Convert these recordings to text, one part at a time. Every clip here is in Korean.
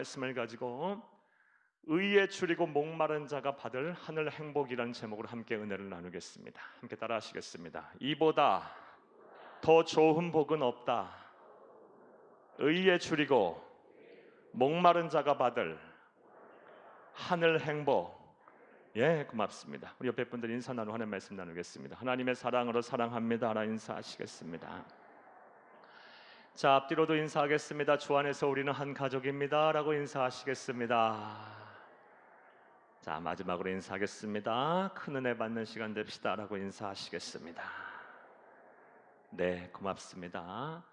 말씀을 가지고 의에 줄이고 목마른 자가 받을 하늘 행복이라는 제목으로 함께 은혜를 나누겠습니다. 함께 따라 하시겠습니다. 이보다 더 좋은 복은 없다. 의에 줄이고 목마른 자가 받을 하늘 행복. 예, 고맙습니다. 우리 옆에 분들 인사 나누고 하는 말씀 나누겠습니다. 하나님의 사랑으로 사랑합니다. 하나 인사하시겠습니다. 자, 앞뒤로도 인사하겠습니다. 주 안에서 우리는 한 가족입니다 라고 인사하시겠습니다. 자, 마지막으로 인사하겠습니다. 큰 은혜 받는 시간 됩시다 라고 인사하시겠습니다. 네, 고맙습니다.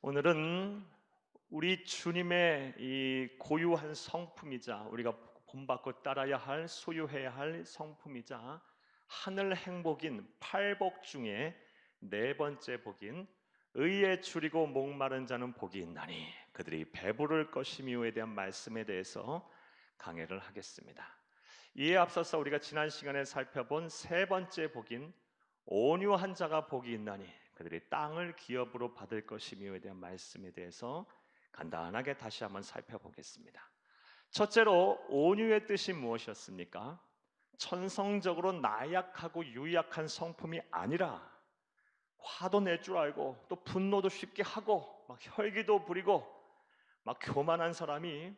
오늘은 우리 주님의 이 고유한 성품이자 우리가 본받고 따라야 할, 소유해야 할 성품이자 하늘 행복인 8복 중에 네 번째 복인 의에 줄이고 목마른 자는 복이 있나니 그들이 배부를 것이미요에 대한 말씀에 대해서 강해를 하겠습니다. 이에 앞서서 우리가 지난 시간에 살펴본 세 번째 복인 온유한 자가 복이 있나니 그들이 땅을 기업으로 받을 것이미요에 대한 말씀에 대해서 간단하게 다시 한번 살펴보겠습니다. 첫째로 온유의 뜻이 무엇이었습니까? 천성적으로 나약하고 유약한 성품이 아니라 화도 낼 줄 알고 또 분노도 쉽게 하고 막 혈기도 부리고 막 교만한 사람이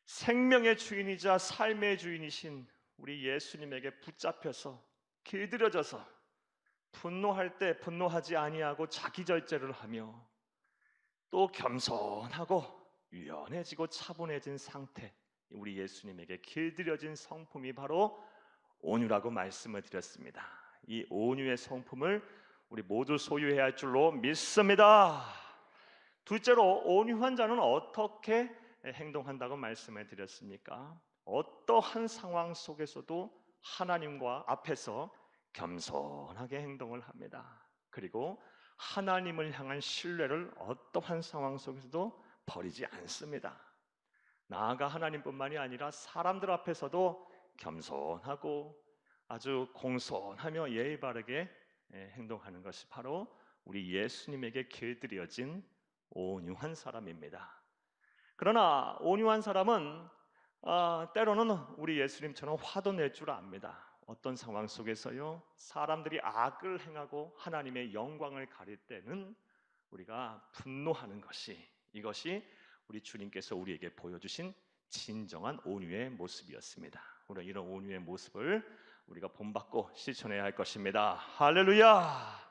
생명의 주인이자 삶의 주인이신 우리 예수님에게 붙잡혀서 길들여져서 분노할 때 분노하지 아니하고 자기 절제를 하며 또 겸손하고 유연해지고 차분해진 상태, 우리 예수님에게 길들여진 성품이 바로 온유라고 말씀을 드렸습니다. 이 온유의 성품을 우리 모두 소유해야 할 줄로 믿습니다. 둘째로 온유한 자는 어떻게 행동한다고 말씀을 드렸습니까? 어떠한 상황 속에서도 하나님과 앞에서 겸손하게 행동을 합니다. 그리고 하나님을 향한 신뢰를 어떠한 상황 속에서도 버리지 않습니다. 나아가 하나님뿐만이 아니라 사람들 앞에서도 겸손하고 아주 공손하며 예의 바르게 행동하는 것이 바로 우리 예수님에게 길들여진 온유한 사람입니다. 그러나 온유한 사람은 때로는 우리 예수님처럼 화도 낼 줄 압니다. 어떤 상황 속에서요, 사람들이 악을 행하고 하나님의 영광을 가릴 때는 우리가 분노하는 것이, 이것이 우리 주님께서 우리에게 보여주신 진정한 온유의 모습이었습니다. 우리가 이런 온유의 모습을 우리가 본받고 실천해야 할 것입니다. 할렐루야!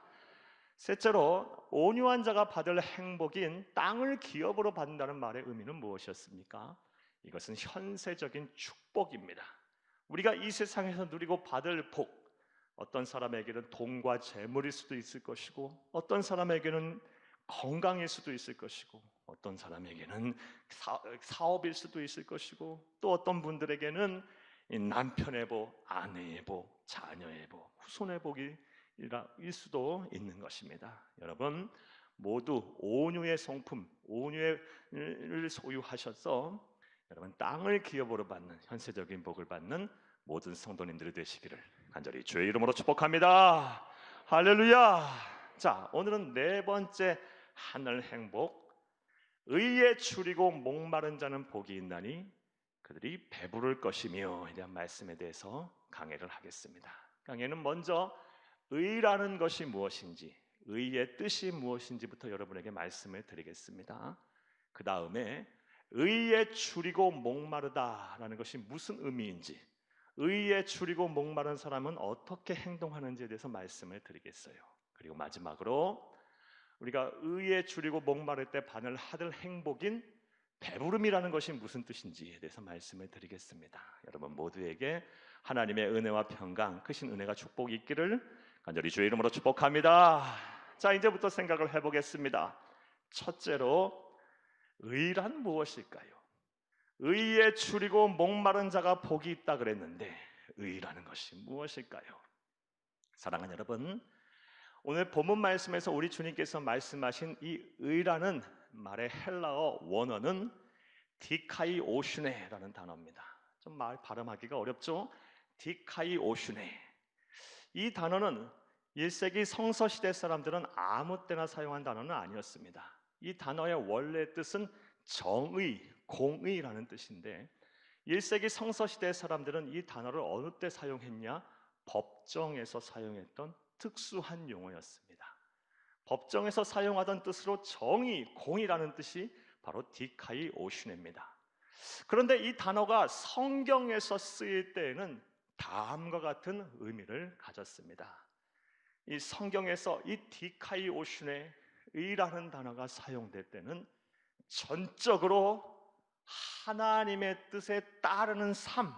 셋째로 온유한 자가 받을 행복인 땅을 기업으로 받는다는 말의 의미는 무엇이었습니까? 이것은 현세적인 축복입니다. 우리가 이 세상에서 누리고 받을 복, 어떤 사람에게는 돈과 재물일 수도 있을 것이고 어떤 사람에게는 건강일 수도 있을 것이고 어떤 사람에게는 사업일 수도 있을 것이고 또 어떤 분들에게는 남편의 복, 아내의 복, 자녀의 복, 후손의 복일 수도 있는 것입니다. 여러분 모두 온유의 성품, 온유를 소유하셔서 여러분 땅을 기업으로 받는 현세적인 복을 받는 모든 성도님들이 되시기를 간절히 주의 이름으로 축복합니다. 할렐루야! 자, 오늘은 네 번째 하늘 행복, 의에 줄이고 목마른 자는 복이 있나니 그들이 배부를 것이며에 대한 말씀에 대해서 강해를 하겠습니다. 강해는 먼저 의라는 것이 무엇인지, 의의 뜻이 무엇인지부터 여러분에게 말씀을 드리겠습니다. 그 다음에 의에 줄이고 목마르다라는 것이 무슨 의미인지, 의에 줄이고 목마른 사람은 어떻게 행동하는지에 대해서 말씀을 드리겠어요. 그리고 마지막으로 우리가 의에 줄이고 목마를 때 받을 하늘 행복인 배부름이라는 것이 무슨 뜻인지에 대해서 말씀을 드리겠습니다. 여러분 모두에게 하나님의 은혜와 평강, 크신 은혜가 축복이 있기를 간절히 주의 이름으로 축복합니다. 자, 이제부터 생각을 해보겠습니다. 첫째로 의란 무엇일까요? 의에 줄이고 목마른 자가 복이 있다 그랬는데 의라는 것이 무엇일까요? 사랑하는 여러분, 오늘 본문 말씀에서 우리 주님께서 말씀하신 이 의라는 말의 헬라어 원어는 디카이오슈네라는 단어입니다. 좀 말 발음하기가 어렵죠? 디카이오슈네. 이 단어는 1세기 성서시대 사람들은 아무 때나 사용한 단어는 아니었습니다. 이 단어의 원래 뜻은 정의, 공의라는 뜻인데 1세기 성서시대 사람들은 이 단어를 어느 때 사용했냐? 법정에서 사용했던 특수한 용어였습니다. 법정에서 사용하던 뜻으로 정의, 공의라는 뜻이 바로 디카이오슈네입니다. 그런데 이 단어가 성경에서 쓰일 때에는 다음과 같은 의미를 가졌습니다. 이 성경에서 이 디카이오슈네 의라는 단어가 사용될 때는 전적으로 하나님의 뜻에 따르는 삶,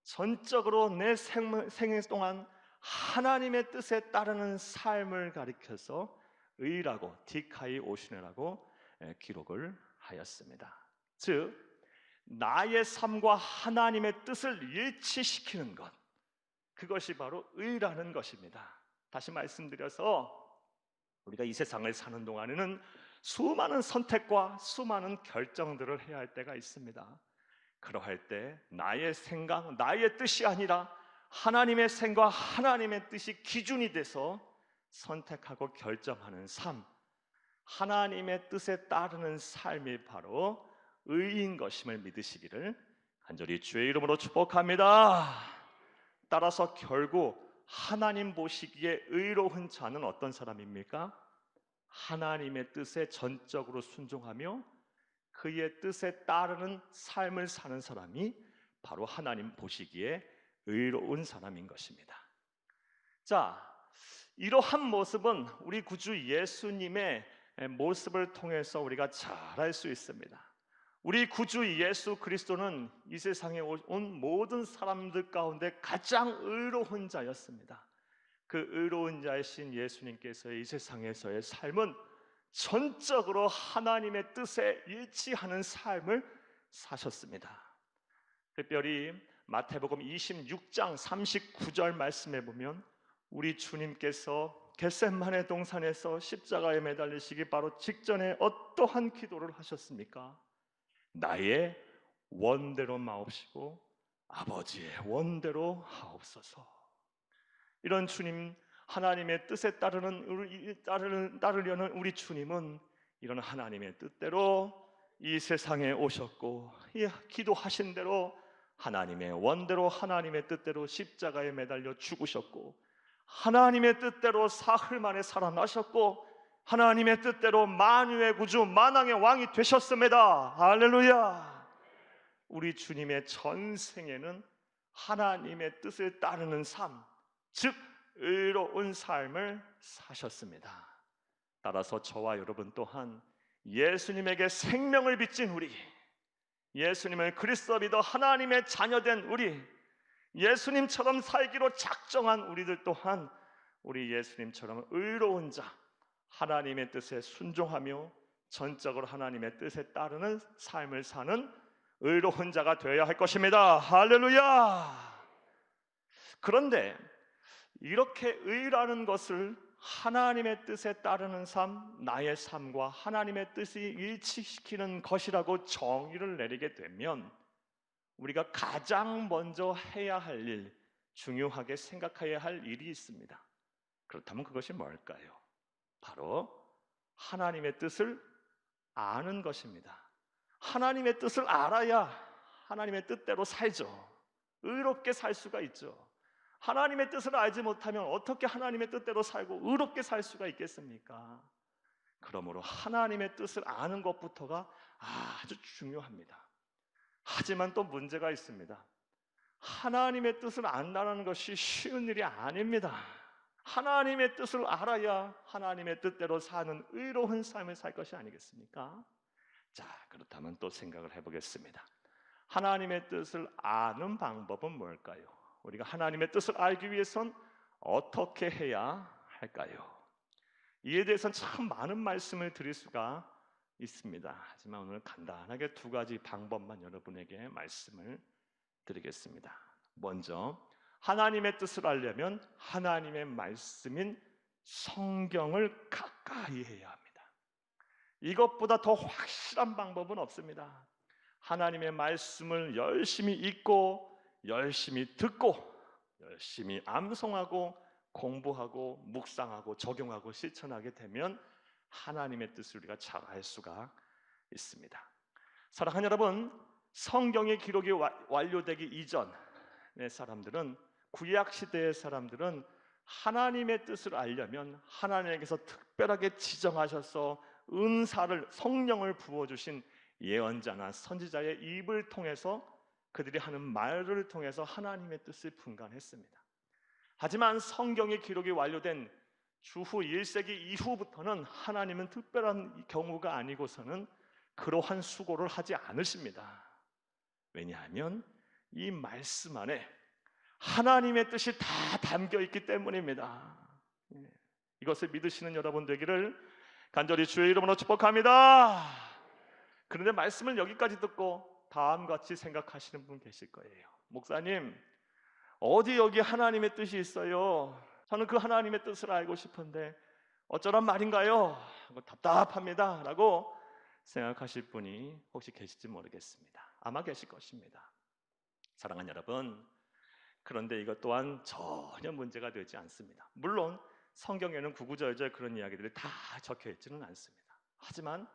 전적으로 내 생애 동안 하나님의 뜻에 따르는 삶을 가리켜서 의라고 디카이오슈네라고 기록을 하였습니다. 즉 나의 삶과 하나님의 뜻을 일치시키는 것, 그것이 바로 의라는 것입니다. 다시 말씀드려서 우리가 이 세상을 사는 동안에는 수많은 선택과 수많은 결정들을 해야 할 때가 있습니다. 그러할 때 나의 생각, 나의 뜻이 아니라 하나님의 생각, 하나님의 뜻이 기준이 돼서 선택하고 결정하는 삶, 하나님의 뜻에 따르는 삶이 바로 의인 것임을 믿으시기를 간절히 주의 이름으로 축복합니다. 따라서 결국 하나님 보시기에 의로운 자는 어떤 사람입니까? 하나님의 뜻에 전적으로 순종하며 그의 뜻에 따르는 삶을 사는 사람이 바로 하나님 보시기에 의로운 사람인 것입니다. 자, 이러한 모습은 우리 구주 예수님의 모습을 통해서 우리가 잘 알 수 있습니다. 우리 구주 예수 그리스도는 이 세상에 온 모든 사람들 가운데 가장 의로운 자였습니다. 그 의로운 자이신 예수님께서의 이 세상에서의 삶은 전적으로 하나님의 뜻에 일치하는 삶을 사셨습니다. 특별히 마태복음 26장 39절 말씀에 보면 우리 주님께서 겟세마네 동산에서 십자가에 매달리시기 바로 직전에 어떠한 기도를 하셨습니까? 나의 원대로 마옵시고 아버지의 원대로 하옵소서. 이런 주님, 하나님의 뜻에 따르려는 우리 주님은 이런 하나님의 뜻대로 이 세상에 오셨고 기도하신 대로 하나님의 원대로 하나님의 뜻대로 십자가에 매달려 죽으셨고 하나님의 뜻대로 사흘 만에 살아나셨고 하나님의 뜻대로 만유의 구주 만왕의 왕이 되셨습니다. 할렐루야. 우리 주님의 전생에는 하나님의 뜻을 따르는 삶, 즉 의로운 삶을 사셨습니다. 따라서 저와 여러분 또한 예수님에게 생명을 빚진 우리, 예수님을 그리스도 믿어 하나님의 자녀된 우리, 예수님처럼 살기로 작정한 우리들 또한 우리 예수님처럼 의로운 자, 하나님의 뜻에 순종하며 전적으로 하나님의 뜻에 따르는 삶을 사는 의로운 자가 되어야 할 것입니다. 할렐루야. 그런데 이렇게 의라는 것을 하나님의 뜻에 따르는 삶, 나의 삶과 하나님의 뜻이 일치시키는 것이라고 정의를 내리게 되면 우리가 가장 먼저 해야 할 일, 중요하게 생각해야 할 일이 있습니다. 그렇다면 그것이 뭘까요? 바로 하나님의 뜻을 아는 것입니다. 하나님의 뜻을 알아야 하나님의 뜻대로 살죠. 의롭게 살 수가 있죠. 하나님의 뜻을 알지 못하면 어떻게 하나님의 뜻대로 살고 의롭게 살 수가 있겠습니까? 그러므로 하나님의 뜻을 아는 것부터가 아주 중요합니다. 하지만 또 문제가 있습니다. 하나님의 뜻을 안다는 것이 쉬운 일이 아닙니다. 하나님의 뜻을 알아야 하나님의 뜻대로 사는 의로운 삶을 살 것이 아니겠습니까? 자, 그렇다면 또 생각을 해보겠습니다. 하나님의 뜻을 아는 방법은 뭘까요? 우리가 하나님의 뜻을 알기 위해선 어떻게 해야 할까요? 이에 대해서는 참 많은 말씀을 드릴 수가 있습니다. 하지만 오늘 간단하게 두 가지 방법만 여러분에게 말씀을 드리겠습니다. 먼저 하나님의 뜻을 알려면 하나님의 말씀인 성경을 가까이 해야 합니다. 이것보다 더 확실한 방법은 없습니다. 하나님의 말씀을 열심히 읽고 열심히 듣고 열심히 암송하고 공부하고 묵상하고 적용하고 실천하게 되면 하나님의 뜻을 우리가 잘 알 수가 있습니다. 사랑하는 여러분, 성경의 기록이 완료되기 이전의 사람들은, 구약 시대의 사람들은 하나님의 뜻을 알려면 하나님께서 특별하게 지정하셔서 은사를, 성령을 부어주신 예언자나 선지자의 입을 통해서, 그들이 하는 말을 통해서 하나님의 뜻을 분간했습니다. 하지만 성경의 기록이 완료된 주후 1세기 이후부터는 하나님은 특별한 경우가 아니고서는 그러한 수고를 하지 않으십니다. 왜냐하면 이 말씀 안에 하나님의 뜻이 다 담겨 있기 때문입니다. 이것을 믿으시는 여러분 되기를 간절히 주의 이름으로 축복합니다. 그런데 말씀을 여기까지 듣고 다음과 같이 생각하시는 분 계실 거예요. 목사님, 어디 여기 하나님의 뜻이 있어요? 저는 그 하나님의 뜻을 알고 싶은데 어쩌란 말인가요? 답답합니다 라고 생각하실 분이 혹시 계실지 모르겠습니다. 아마 계실 것입니다. 사랑하는 여러분, 그런데 이것 또한 전혀 문제가 되지 않습니다. 물론 성경에는 구구절절 그런 이야기들이 다 적혀 있지는 않습니다. 하지만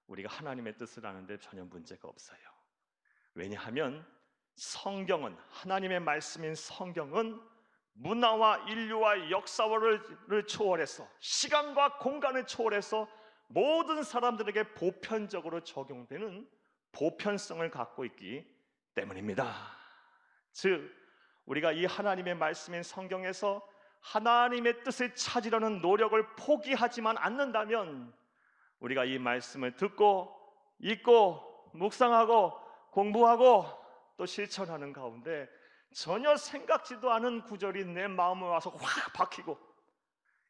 우리가 하나님의 뜻을 아는데 전혀 문제가 없어요. 왜냐하면 성경은, 하나님의 말씀인 성경은 문화와 인류와 역사를 초월해서, 시간과 공간을 초월해서 모든 사람들에게 보편적으로 적용되는 보편성을 갖고 있기 때문입니다. 즉, 우리가 이 하나님의 말씀인 성경에서 하나님의 뜻을 찾으려는 노력을 포기하지만 않는다면, 우리가 이 말씀을 듣고 읽고 묵상하고 공부하고 또 실천하는 가운데 전혀 생각지도 않은 구절이 내 마음에 와서 확 박히고,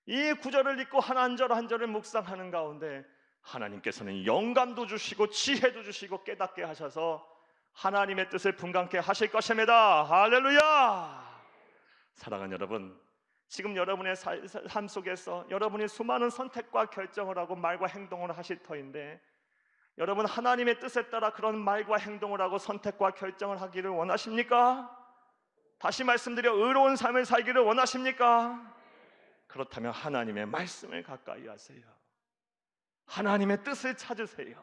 이 구절을 읽고 한 절 한 절을 묵상하는 가운데 하나님께서는 영감도 주시고 지혜도 주시고 깨닫게 하셔서 하나님의 뜻을 분간케 하실 것입니다. 할렐루야! 사랑하는 여러분, 지금 여러분의 삶 속에서 여러분이 수많은 선택과 결정을 하고 말과 행동을 하실 터인데, 여러분 하나님의 뜻에 따라 그런 말과 행동을 하고 선택과 결정을 하기를 원하십니까? 다시 말씀드려, 의로운 삶을 살기를 원하십니까? 그렇다면 하나님의 말씀을 가까이 하세요. 하나님의 뜻을 찾으세요.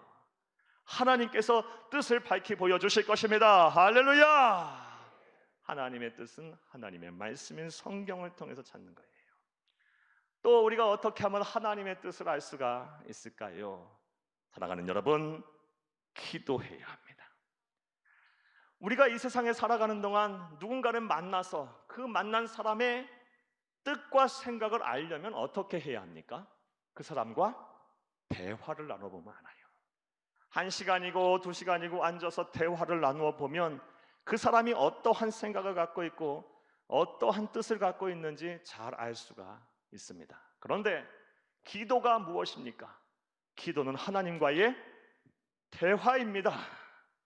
하나님께서 뜻을 밝히 보여주실 것입니다. 할렐루야! 하나님의 뜻은 하나님의 말씀인 성경을 통해서 찾는 거예요. 또 우리가 어떻게 하면 하나님의 뜻을 알 수가 있을까요? 사랑하는 여러분, 기도해야 합니다. 우리가 이 세상에 살아가는 동안 누군가를 만나서 그 만난 사람의 뜻과 생각을 알려면 어떻게 해야 합니까? 그 사람과 대화를 나눠보면 알아요. 1시간이고 2시간이고 앉아서 대화를 나누어 보면 그 사람이 어떠한 생각을 갖고 있고 어떠한 뜻을 갖고 있는지 잘 알 수가 있습니다. 그런데 기도가 무엇입니까? 기도는 하나님과의 대화입니다.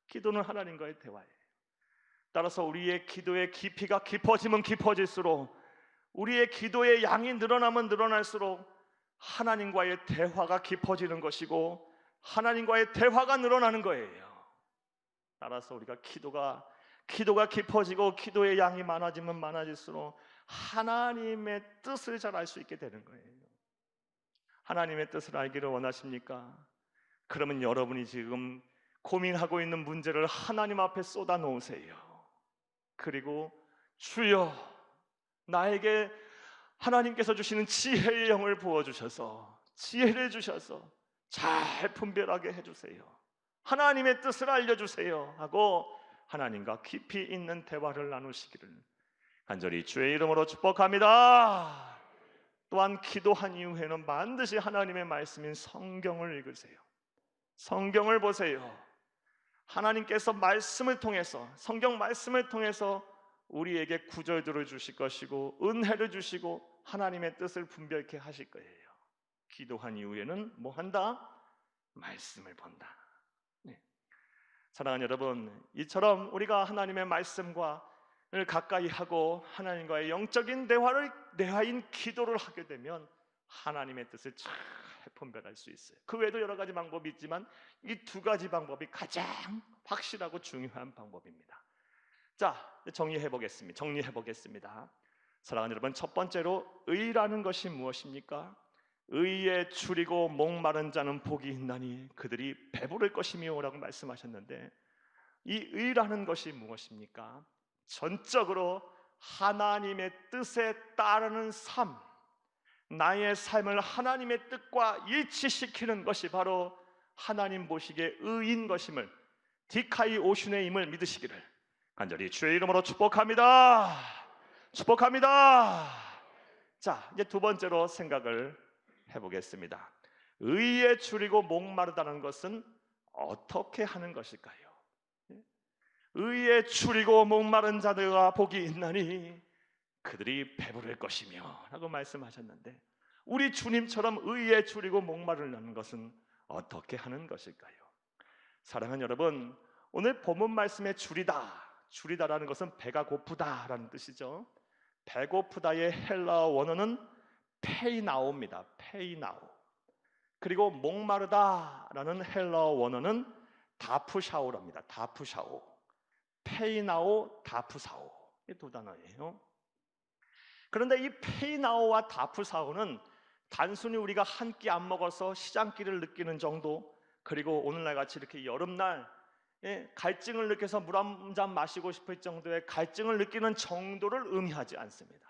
기도는 하나님과의 대화예요. 따라서 우리의 기도의 깊이가 깊어지면 깊어질수록, 우리의 기도의 양이 늘어나면 늘어날수록 하나님과의 대화가 깊어지는 것이고 하나님과의 대화가 늘어나는 거예요. 따라서 우리가 기도가 깊어지고 기도의 양이 많아지면 많아질수록 하나님의 뜻을 잘 알 수 있게 되는 거예요. 하나님의 뜻을 알기를 원하십니까? 그러면 여러분이 지금 고민하고 있는 문제를 하나님 앞에 쏟아 놓으세요. 그리고 주여, 나에게 하나님께서 주시는 지혜의 영을 부어주셔서, 지혜를 주셔서 잘 분별하게 해주세요. 하나님의 뜻을 알려주세요 하고 하나님과 깊이 있는 대화를 나누시기를 간절히 주의 이름으로 축복합니다. 또한 기도한 이후에는 반드시 하나님의 말씀인 성경을 읽으세요. 성경을 보세요. 하나님께서 말씀을 통해서, 성경 말씀을 통해서 우리에게 구절들을 주실 것이고 은혜를 주시고 하나님의 뜻을 분별케 하실 거예요. 기도한 이후에는 뭐 한다? 말씀을 본다. 네. 사랑하는 여러분, 이처럼 우리가 하나님의 말씀과 가까이 하고 하나님과의 영적인 대화인 기도를 하게 되면 하나님의 뜻을 잘 분별할 수 있어요. 그 외에도 여러 가지 방법이 있지만 이 두 가지 방법이 가장 확실하고 중요한 방법입니다. 자, 정리해 보겠습니다. 사랑하는 여러분, 첫 번째로 의라는 것이 무엇입니까? 의에 줄이고 목마른 자는 복이 있나니 그들이 배부를 것이며 라고 말씀하셨는데, 이 의라는 것이 무엇입니까? 전적으로 하나님의 뜻에 따르는 삶, 나의 삶을 하나님의 뜻과 일치시키는 것이 바로 하나님 보시기에 의인 것임을, 디카이 오슌의 임을 믿으시기를 간절히 주의 이름으로 축복합니다. 축복합니다. 자, 이제 두 번째로 생각을 해보겠습니다. 의에 줄이고 목마르다는 것은 어떻게 하는 것일까요? 의에 줄이고 목마른 자들과 복이 있나니 그들이 배부를 것이며 라고 말씀하셨는데, 우리 주님처럼 의에 줄이고 목마르다는 것은 어떻게 하는 것일까요? 사랑하는 여러분, 오늘 본문 말씀에 줄이다라는 것은 배가 고프다라는 뜻이죠. 배고프다의 헬라어 원어는 페이나오입니다. 페이나오. 그리고 목마르다라는 헬라어 원어는 다푸샤오랍니다. 다푸샤오. 페이나오, 다푸사오, 이 두 단어예요. 그런데 이 페이나오와 다푸사오는 단순히 우리가 한 끼 안 먹어서 시장기를 느끼는 정도, 그리고 오늘날 같이 이렇게 여름날 갈증을 느껴서 물 한 잔 마시고 싶을 정도의 갈증을 느끼는 정도를 의미하지 않습니다.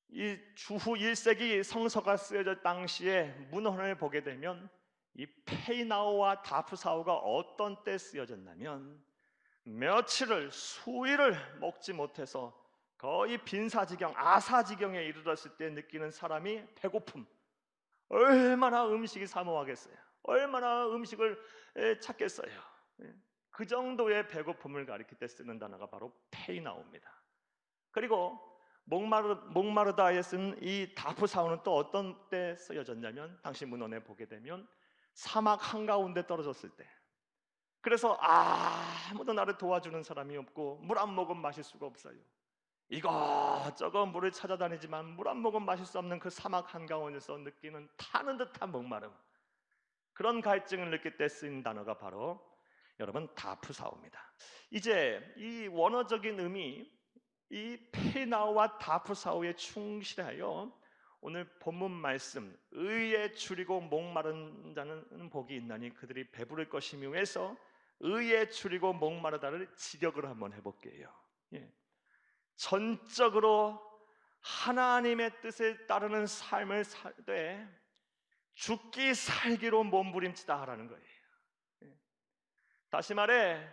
이 주후 1세기 성서가 쓰여질 당시에 문헌을 보게 되면 이 페이나오와 다푸사오가 어떤 때 쓰여졌냐면, 며칠을 수일을 먹지 못해서 거의 빈사지경, 아사지경에 이르렀을 때 느끼는 사람이 배고픔, 얼마나 음식이 사모하겠어요. 얼마나 음식을 찾겠어요. 그 정도의 배고픔을 가리킬 때 쓰는 단어가 바로 페이나오입니다. 그리고 목마르다에 쓴 이 다프사오는 또 어떤 때 쓰여졌냐면, 당시 문헌에 보게 되면 사막 한가운데 떨어졌을 때, 그래서 아무도 나를 도와주는 사람이 없고 물 한 모금 마실 수가 없어요. 이것저것 물을 찾아다니지만 물 한 모금 마실 수 없는 그 사막 한가운데서 느끼는 타는 듯한 목마름, 그런 갈증을 느낄 때 쓰인 단어가 바로 여러분 다프사오입니다. 이제 이 원어적인 의미, 이 페나오와 다프사오에 충실하여 오늘 본문 말씀 의에 줄이고 목마른 자는 복이 있나니 그들이 배부를 것이며에서 의에 줄이고 목마르다를 직역을 한번 해볼게요. 전적으로 하나님의 뜻에 따르는 삶을 살되 죽기 살기로 몸부림치다라는 거예요. 다시 말해,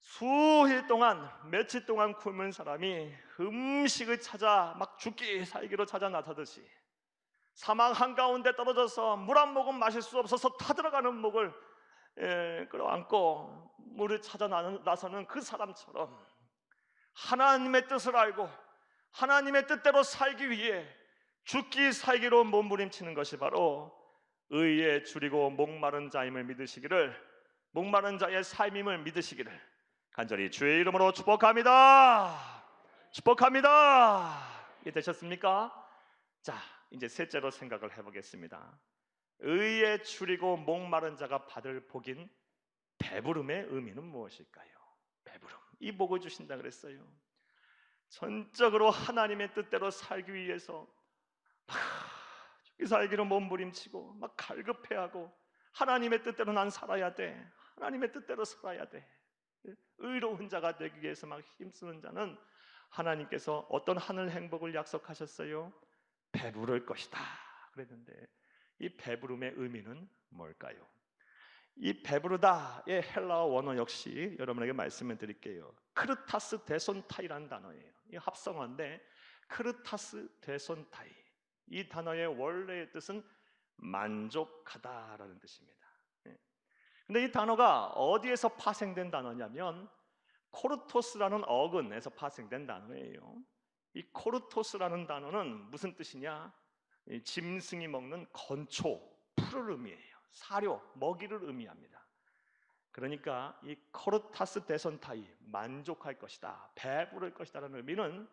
수일 동안, 며칠 동안 굶은 사람이 음식을 찾아 막 죽기 살기로 찾아 나서듯이 사막 한가운데 떨어져서 물 한 모금 마실 수 없어서 타들어가는 목을 끌어안고 물을 찾아 나서는 그 사람처럼 하나님의 뜻을 알고 하나님의 뜻대로 살기 위해 죽기 살기로 몸부림치는 것이 바로 의에 줄이고 목마른 자임을 믿으시기를, 목마른 자의 삶임을 믿으시기를 간절히 주의 이름으로 축복합니다. 축복합니다. 이해되셨습니까? 자, 이제 셋째로 생각을 해보겠습니다. 의에 줄이고 목마른 자가 받을 복인 배부름의 의미는 무엇일까요? 배부름, 이 복을 주신다 그랬어요. 전적으로 하나님의 뜻대로 살기 위해서 막 죽기 살기로 몸부림치고 막 갈급해하고 하나님의 뜻대로 난 살아야 돼, 하나님의 뜻대로 살아야 돼, 의로운 자가 되기 위해서 막 힘쓰는 자는 하나님께서 어떤 하늘 행복을 약속하셨어요? 배부를 것이다 그랬는데, 이 배부름의 의미는 뭘까요? 이 배부르다의 헬라어 원어 역시 여러분에게 말씀을 드릴게요. 크르타스 데손타이라는 단어예요. 이 합성어인데 크르타스 데손타이, 이 단어의 원래의 뜻은 만족하다라는 뜻입니다. 근데 이 단어가 어디에서 파생된 단어냐면 코르토스라는 어근에서 파생된 단어예요. 이 코르토스라는 단어는 무슨 뜻이냐? 짐승이 먹는 건초, 풀을 의미해요. 사료, 먹이를 의미합니다. 그러니까 이 코르타스 데선타이, 만족할 것이다, 배부를 것이다라는 의미는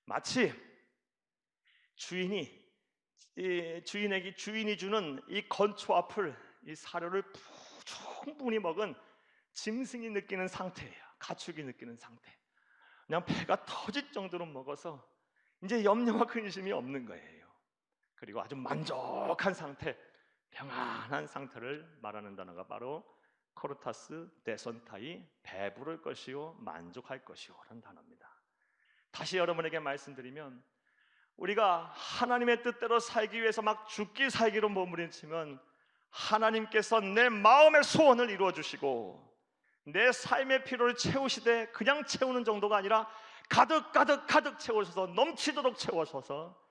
마치 주인이 주는 이 건초와 풀, 이 사료를 충분히 먹은 짐승이 느끼는 상태예요. 가축이 느끼는 상태. 그냥 배가 터질 정도로 먹어서 이제 염려와 근심이 없는 거예요. 그리고 아주 만족한 상태, 평안한 상태를 말하는 단어가 바로 코르타스 데손타이, 배부를 것이요 만족할 것이요 라는 단어입니다. 다시 여러분에게 말씀드리면, 우리가 하나님의 뜻대로 살기 위해서 막 죽기 살기로 몸부림치면 하나님께서 내 마음의 소원을 이루어 주시고 내 삶의 필요를 채우시되, 그냥 채우는 정도가 아니라 가득 가득 가득 채우셔서, 넘치도록 채우셔서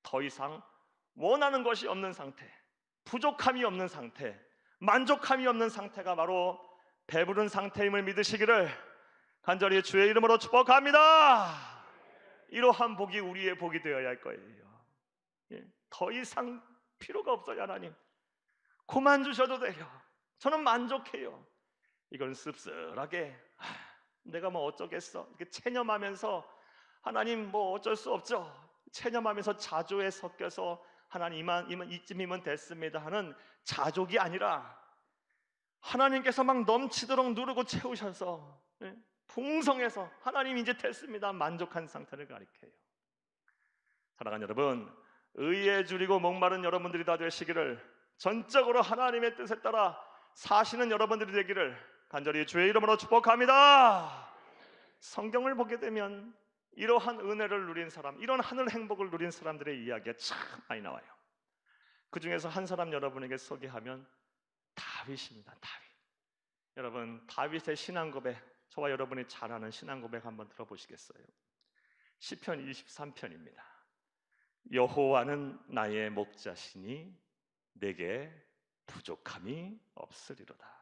더 이상 원하는 것이 없는 상태, 부족함이 없는 상태, 만족함이 없는 상태가 바로 배부른 상태임을 믿으시기를 간절히 주의 이름으로 축복합니다. 이러한 복이 우리의 복이 되어야 할 거예요. 더 이상 필요가 없어요. 하나님, 그만 주셔도 돼요. 저는 만족해요. 이건 씁쓸하게 내가 뭐 어쩌겠어 이렇게 체념하면서, 하나님 뭐 어쩔 수 없죠, 체념하면서 자조에 섞여서 하나님 이쯤이면 됐습니다 하는 자족이 아니라, 하나님께서 막 넘치도록 누르고 채우셔서 풍성해서 하나님 이제 됐습니다 만족한 상태를 가리켜요. 사랑하는 여러분, 의에 줄이고 목마른 여러분들이 다 되시기를, 전적으로 하나님의 뜻에 따라 사시는 여러분들이 되기를 간절히 주의 이름으로 축복합니다. 성경을 보게 되면 이러한 은혜를 누린 사람, 이런 하늘 행복을 누린 사람들의 이야기가 참 많이 나와요. 그 중에서 한 사람 여러분에게 소개하면 다윗입니다. 다윗. 여러분, 다윗의 신앙 고백, 저와 여러분이 잘 아는 신앙 고백 한번 들어보시겠어요? 시편 23편입니다. 여호와는 나의 목자시니 내게 부족함이 없으리로다.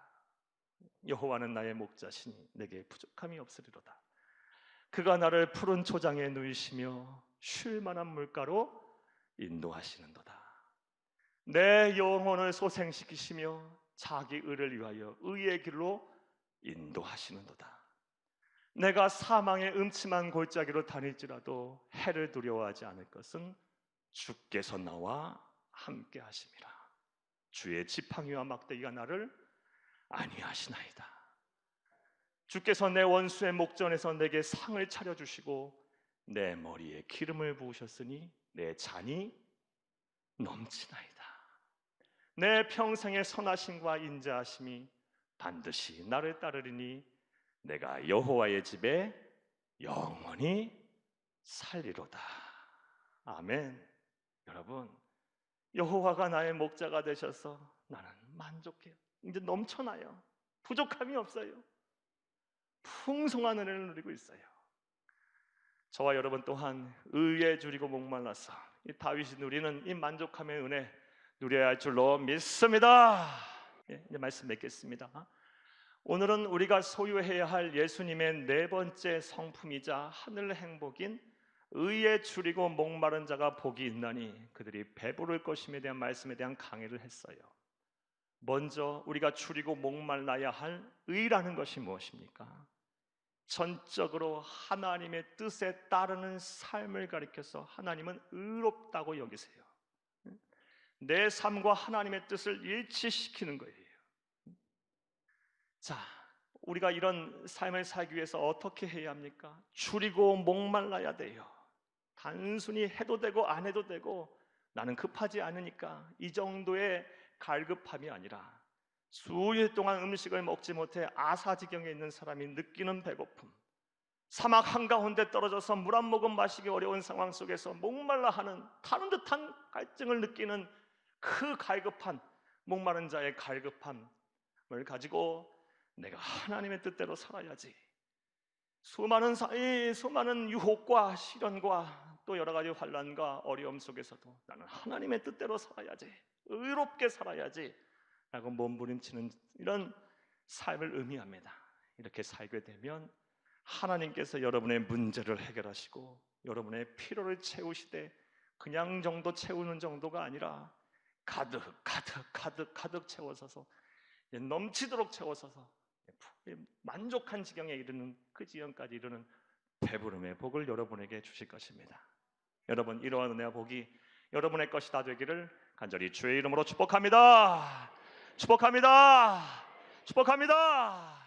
여호와는 나의 목자시니 내게 부족함이 없으리로다. 그가 나를 푸른 초장에 누이시며 쉴 만한 물가로 인도하시는도다. 내 영혼을 소생시키시며 자기 의를 위하여 의의 길로 인도하시는도다. 내가 사망의 음침한 골짜기로 다닐지라도 해를 두려워하지 않을 것은 주께서 나와 함께 하심이라. 주의 지팡이와 막대기가 나를 안위하시나이다. 주께서 내 원수의 목전에서 내게 상을 차려주시고 내 머리에 기름을 부으셨으니 내 잔이 넘치나이다. 내 평생의 선하심과 인자하심이 반드시 나를 따르리니 내가 여호와의 집에 영원히 살리로다. 아멘. 여러분, 여호와가 나의 목자가 되셔서 나는 만족해요. 이제 넘쳐나요. 부족함이 없어요. 풍성한 은혜를 누리고 있어요. 저와 여러분 또한 의에 줄이고 목말라서 이 다윗이 누리는 이 만족함의 은혜 누려야 할 줄로 믿습니다. 이제 말씀 맺겠습니다. 오늘은 우리가 소유해야 할 예수님의 네 번째 성품이자 하늘 행복인 의에 줄이고 목마른 자가 복이 있나니 그들이 배부를 것임에 대한 말씀에 대한 강의를 했어요. 먼저 우리가 줄이고 목말라야 할 의라는 것이 무엇입니까? 전적으로 하나님의 뜻에 따르는 삶을 가리켜서 하나님은 의롭다고 여기세요. 내 삶과 하나님의 뜻을 일치시키는 거예요. 자, 우리가 이런 삶을 살기 위해서 어떻게 해야 합니까? 줄이고 목말라야 돼요. 단순히 해도 되고 안 해도 되고 나는 급하지 않으니까 이 정도의 갈급함이 아니라 수일 동안 음식을 먹지 못해 아사지경에 있는 사람이 느끼는 배고픔, 사막 한가운데 떨어져서 물 한 모금 마시기 어려운 상황 속에서 목말라 하는 타는 듯한 갈증을 느끼는 그 갈급한 목마른 자의 갈급함을 가지고 내가 하나님의 뜻대로 살아야지. 수많은 유혹과 시련과 또 여러 가지 환난과 어려움 속에서도 나는 하나님의 뜻대로 살아야지, 의롭게 살아야지 라고 몸부림치는 이런 삶을 의미합니다. 이렇게 살게 되면 하나님께서 여러분의 문제를 해결하시고 여러분의 필요를 채우시되 그냥 정도 채우는 정도가 아니라 가득 채워서서 넘치도록 채워서서 만족한 지경에 이르는 그 지경까지 이르는 배부름의 복을 여러분에게 주실 것입니다. 여러분, 이러한 은혜와 복이 여러분의 것이 다 되기를 간절히 주의 이름으로 축복합니다. 축복합니다. 축복합니다.